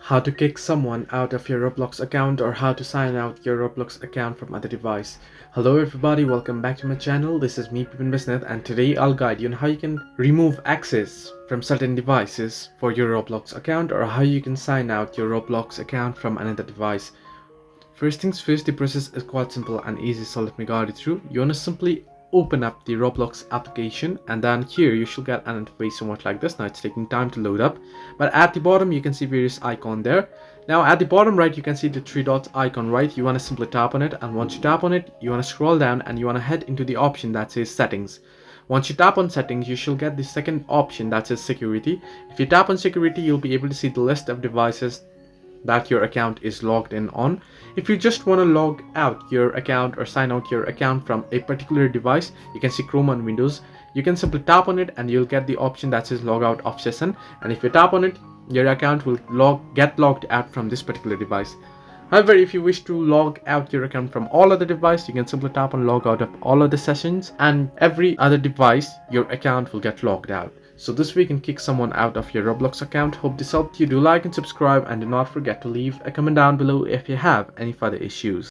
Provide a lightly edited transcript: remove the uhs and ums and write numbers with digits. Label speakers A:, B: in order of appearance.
A: How to kick someone out of your Roblox account or how to sign out your Roblox account from other device. Hello everybody, welcome back to my channel. This is me Pipin Bisnath, and today I'll guide you on how you can remove access from certain devices for your Roblox account or how you can sign out your Roblox account from another device. First things first, the process is quite simple and easy, so let me guide you through. You want to simply open up the Roblox application, and then here you should get an interface somewhat like this. Now it's taking time to load up, but at the bottom you can see various icon there. Now at the bottom right you can see the three dots icon, right? You want to simply tap on it, and once you tap on it you want to scroll down and you want to head into the option that says settings. Once you tap on settings, you shall get the second option that says security. If you tap on security, you'll be able to see the list of devices that your account is logged in on. If you just want to log out your account or sign out your account from a particular device, you can see Chrome on Windows. You can simply tap on it and you'll get the option that says log out of session, and if you tap on it, your account will get logged out from this particular device. However, if you wish to log out your account from all other devices, you can simply tap on log out of all other sessions, and every other device your account will get logged out. So this way you can kick someone out of your Roblox account. Hope this helped you. Do like and subscribe, and do not forget to leave a comment down below if you have any further issues.